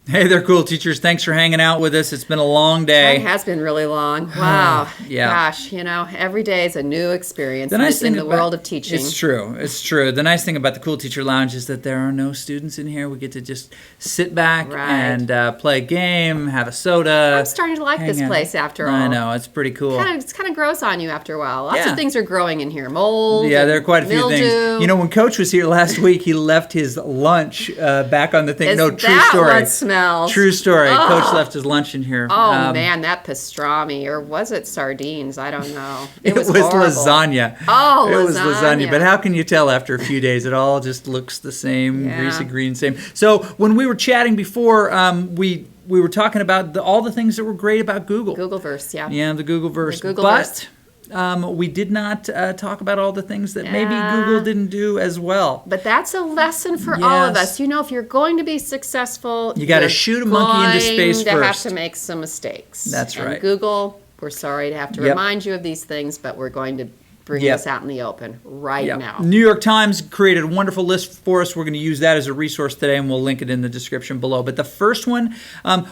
Hey there, cool teachers. Thanks for hanging out with us. It's been a long day. It has been really long. Wow. Yeah. Gosh, every day is a new experience The nice thing in the world of teaching. It's true. It's true. The nice thing about the Cool Teacher Lounge is that there are no students in here. We get to just sit back and play a game, have a soda. I'm starting to like this place after all. I know. It's pretty cool. It's kind of grows on you after a while. Lots of things are growing in here. Mold. Yeah, there are quite a few mildew. things. When Coach was here last week, he left his lunch back on the thing. Is true that story. What smells? True story. Oh. Coach left his lunch in here. Oh, man, that pastrami. Or was it sardines? I don't know. It was lasagna. Oh, it was lasagna. But how can you tell after a few days? It all just looks the same, greasy green, same. So when we were chatting before, we were talking about all the things that were great about Google. Googleverse, yeah. Yeah, the Googleverse. The Googleverse. But we did not talk about all the things that maybe Google didn't do as well. But that's a lesson for all of us. If you're going to be successful, you got to shoot a monkey into space first. You're going to have to make some mistakes. That's right. And Google, we're sorry to have to remind you of these things, but we're going to bring this out in the open right now. New York Times created a wonderful list for us. We're going to use that as a resource today, and we'll link it in the description below. But the first one,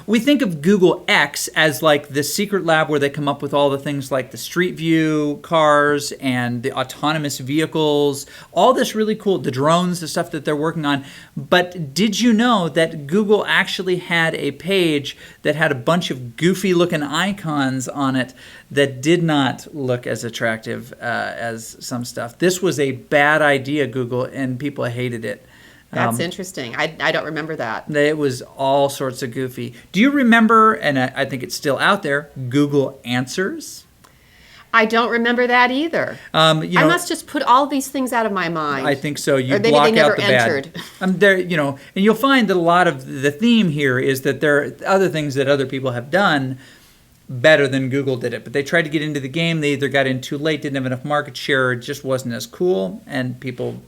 we think of Google X as like the secret lab where they come up with all the things like the Street View cars and the autonomous vehicles, all this really cool, the drones, the stuff that they're working on. But did you know that Google actually had a page that had a bunch of goofy looking icons on it that did not look as attractive as some stuff? This was a bad idea, Google, and people hated it. That's interesting. I don't remember that. It was all sorts of goofy. Do you remember, and I think it's still out there, Google Answers? I don't remember that either. I must just put all these things out of my mind. I think so. You or maybe block they never out the entered. bad. And you'll find that a lot of the theme here is that there are other things that other people have done better than Google did it. But they tried to get into the game. They either got in too late, didn't have enough market share, it just wasn't as cool, and people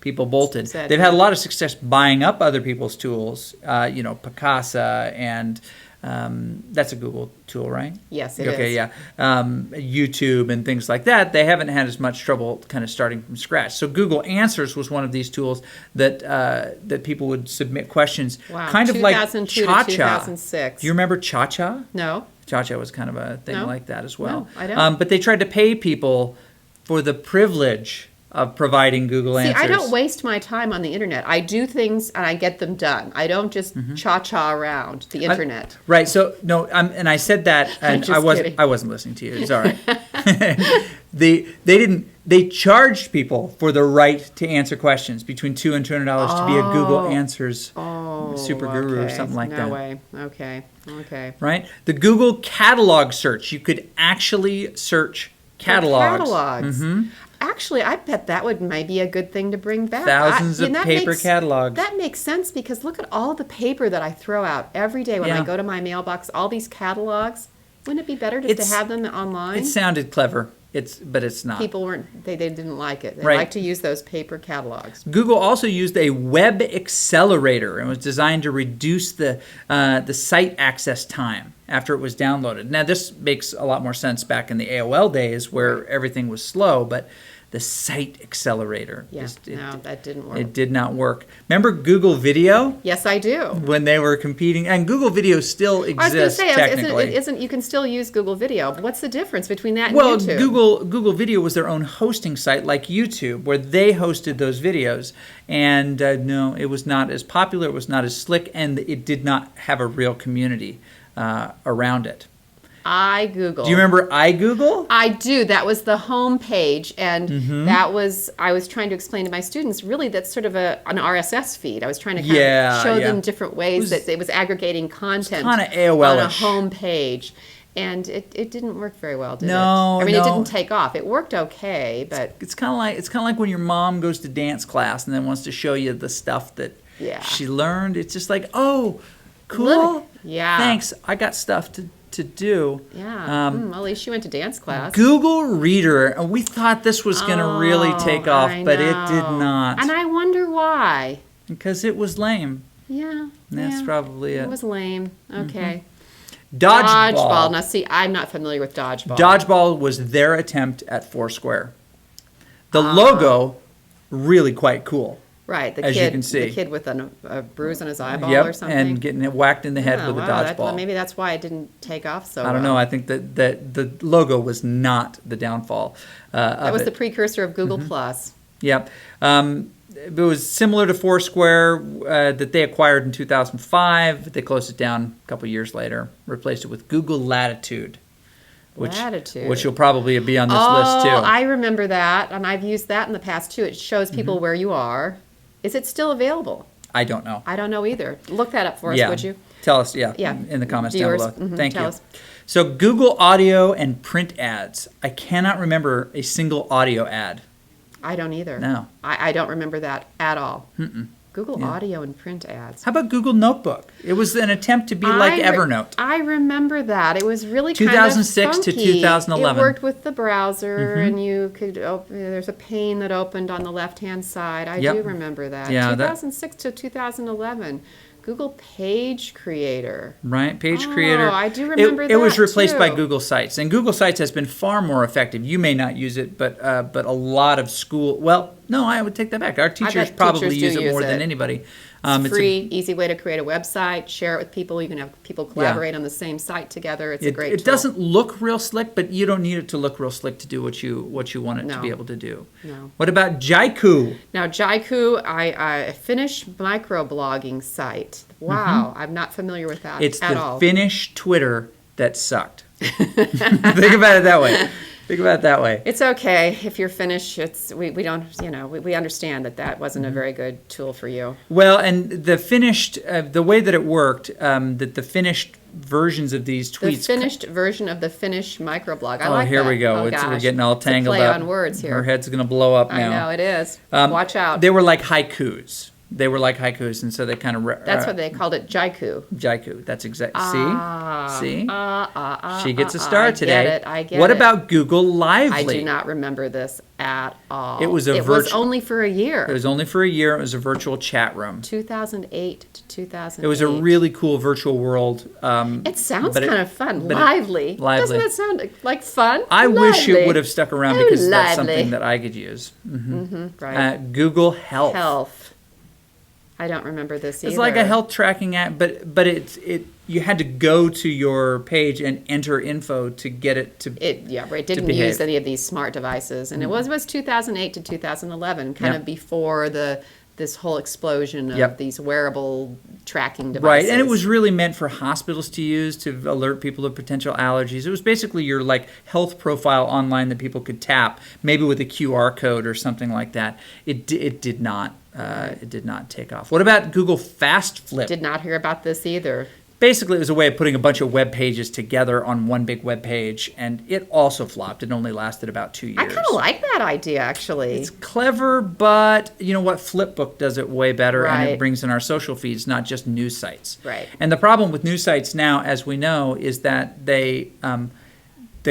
bolted. They've had a lot of success buying up other people's tools, Picasa and that's a Google tool, right? Yes, it is. Okay, yeah. YouTube and things like that, they haven't had as much trouble kind of starting from scratch. So Google Answers was one of these tools that people would submit questions. Wow. Kind of like 2002 Cha-Cha. to 2006. Do you remember Cha-Cha? No. Cha-Cha was kind of a thing like that as well. No, I don't. But they tried to pay people for the privilege of providing Google Answers. See, I don't waste my time on the internet. I do things and I get them done. I don't just cha-cha around the internet. Right. So no, and I said that, and I wasn't listening to you. It's all right. They charged people for the right to answer questions between $200 and $200 to be a Google Answers super guru or something like that. No way. Okay. Right. The Google catalog search. You could actually search catalogs. Actually, I bet that would maybe be a good thing to bring back. Thousands of paper catalogs. That makes sense because look at all the paper that I throw out every day when I go to my mailbox. All these catalogs. Wouldn't it be better just to have them online? It sounded clever. But it's not. People they didn't like it. They like to use those paper catalogs. Google also used a web accelerator and was designed to reduce the site access time after it was downloaded. Now this makes a lot more sense back in the AOL days where everything was slow, but the site accelerator. That didn't work. It did not work. Remember Google Video? Yes, I do. When they were competing, and Google Video still exists technically. You can still use Google Video. But what's the difference between that and YouTube? Google Video was their own hosting site like YouTube, where they hosted those videos. And no, it was not as popular, it was not as slick, and it did not have a real community around it. iGoogle. Do you remember iGoogle? I do. That was the home page, and that was, I was trying to explain to my students, really that's sort of an RSS feed. I was trying to kind of show them different ways that it was aggregating content kind of AOL-ish. on a home page. And it didn't work very well, did it? No, I mean, it didn't take off. It worked okay, but it's kind of like when your mom goes to dance class and then wants to show you the stuff that she learned. It's just like, oh, cool. Yeah. Thanks. I got stuff to do. Yeah. Well, at least she went to dance class. Google Reader. We thought this was going to really take off, but it did not. And I wonder why. Because it was lame. Yeah. That's probably it. It was lame. Okay. Dodgeball. Now, see, I'm not familiar with Dodgeball. Dodgeball was their attempt at Foursquare. The logo, really quite cool. Right, as you can see. The kid with a bruise on his eyeball Yep, or something. and getting it whacked in the head with a dodgeball. Maybe that's why it didn't take off so I don't know. I think that the logo was not the downfall. That was the precursor of Google Plus. Yep. It was similar to Foursquare that they acquired in 2005. They closed it down a couple years later, replaced it with Google Latitude. Which will probably be on this list too. Oh, I remember that, and I've used that in the past too. It shows people where you are. Is it still available? I don't know. I don't know either. Look that up for us, would you? Tell us, in the comments Viewers, down below. Thank you. us. So Google Audio and print ads. I cannot remember a single audio ad. I don't either. No. I don't remember that at all. Google Audio and print ads. How about Google Notebook? It was an attempt to be like Evernote. I remember that. It was really 2006 to 2011. It worked with the browser, and you could open. There's a pane that opened on the left-hand side. I do remember that. Yeah, 2006 to 2011. Google Page Creator. Right, Page Creator. I do remember that. It was replaced by too. Google Sites, and Google Sites has been far more effective. You may not use it, but a lot of school. Well, no, I would take that back. Our teachers probably use it more than anybody. It's free, easy way to create a website, share it with people. You can have people collaborate on the same site together. It's a great tool. It doesn't look real slick, but you don't need it to look real slick to do what you want it to be able to do. No. What about Jaiku? Now, Jaiku, a Finnish microblogging site. Wow, I'm not familiar with that It's at the all. Finnish Twitter that sucked. Think about it that way. It's okay if you're Finnish. We don't we understand that wasn't a very good tool for you. Well, and the finished the way that it worked, that the finished versions of these tweets. The finished version of the Finnish microblog. I like that. Here we go. We're getting all tangled it's a play up. On words here. Her head's gonna blow up now. I know it is. Watch out. They were like haikus. And so they kind of. That's what they called it, Jaiku. Jaiku. That's exactly. See. She gets a I star today. I get it. What about Google Lively? I do not remember this at all. It was only for a year. It was only for a year. It was a virtual chat room. 2008 to 2008. It was a really cool virtual world. It sounds kind of fun. Lively. Doesn't that sound like fun? I wish it would have stuck stuck around because that's something that I could use. Right. Google Health. I don't remember this either. It's like a health tracking app, but you had to go to your page and enter info to get it to. It didn't use any of these smart devices, and it was 2008 to 2011, kind of before this whole explosion of these wearable tracking devices. Right, and it was really meant for hospitals to use to alert people of potential allergies. It was basically your health profile online that people could tap, maybe with a QR code or something like that. It did not. It did not take off. What about Google Fast Flip? Did not hear about this either. Basically, it was a way of putting a bunch of web pages together on one big web page, and it also flopped. It only lasted about 2 years. I kind of like that idea, actually. It's clever, but you know what? Flipbook does it way better, and Right. it brings in our social feeds, not just news sites. Right. And the problem with news sites now, as we know, is that they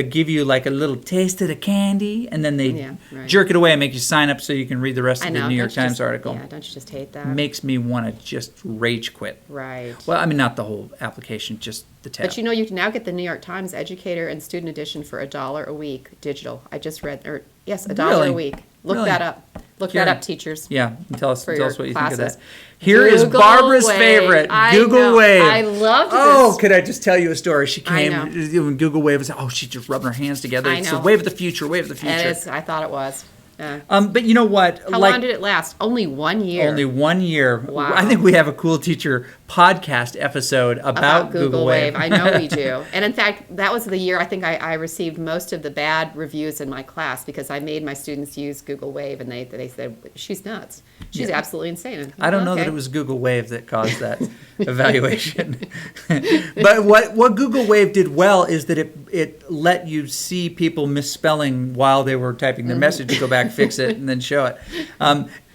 give you like a little taste of the candy, and then they jerk it away and make you sign up so you can read the rest of the New York Times article. Yeah, don't you just hate that? Makes me want to just rage quit. Right. Well, I mean, not the whole application, just the tab. But you can now get the New York Times Educator and Student Edition for $1 a week digital. I just read, $1 a week. Look that up. Look that up, teachers. Yeah, and tell us what you think of that. Here is Barbara's favorite, Google Wave. I loved this. Oh, could I just tell you a story? She came I when Google Wave was. Oh, she's just rubbing her hands together. I It's know. the wave of the future. Wave of the future. I thought it was. But you know what? How long did it last? Only 1 year. Only 1 year. Wow. I think we have a Cool Teacher podcast episode about Google Wave. I know we do. And in fact, that was the year I think I received most of the bad reviews in my class because I made my students use Google Wave, and they said, she's nuts. She's absolutely insane. And I don't know that it was Google Wave that caused that evaluation. But what Google Wave did well is that it let you see people misspelling while they were typing their message, to go back, fix it, and then show it.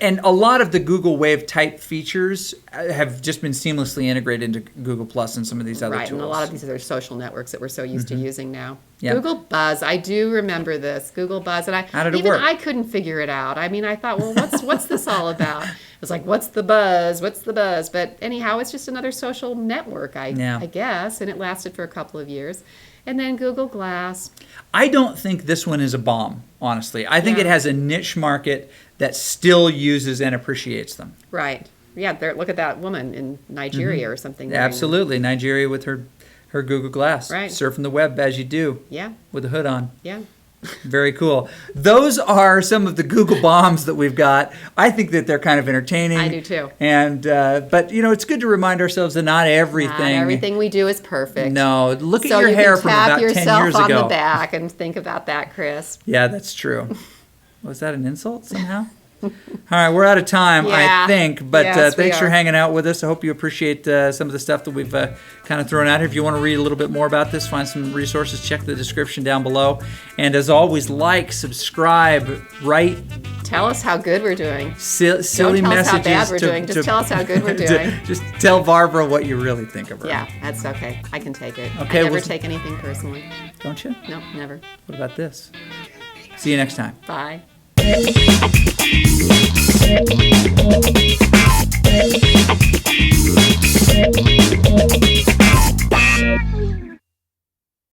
And a lot of the Google Wave type features have just been seamlessly integrated into Google Plus and some of these other tools. And a lot of these other social networks that we're so used to using now. Yeah. Google Buzz, I do remember this. Google Buzz, and How did it work? I couldn't figure it out. I mean, I thought, well, what's this all about? It was like, what's the buzz? What's the buzz? But anyhow, it's just another social network, I guess, and it lasted for a couple of years. And then Google Glass. I don't think this one is a bomb, honestly. I think Yeah. it has a niche market that still uses and appreciates them. Right. Yeah, look at that woman in Nigeria or something. wearing them. Absolutely. Nigeria with her Google Glass. Right. Surfing the web as you do. Yeah. With a hood on. Yeah. Very cool. Those are some of the Google bombs that we've got. I think that they're kind of entertaining. I do too. And but it's good to remind ourselves that not everything. Not everything we do is perfect. No, look So at your you hair can from tap about 10 yourself years on ago. the back and think about that, Chris. Yeah, that's true. Was that an insult somehow? All right, we're out of time, Yeah. I think. But Yes, we thanks for are. hanging out with us. I hope you appreciate some of the stuff that we've kind of thrown out here. If you want to read a little bit more about this, find some resources, check the description down below. And as always, like, subscribe, write Tell us how good we're doing. silly Don't tell us messages. how bad we're doing. Just tell us how good we're doing. Just tell Barbara what you really think of her. Yeah, that's okay. I can take it. Okay, I never well- take anything personally. Don't you? No, never. What about this? See you next time. Bye.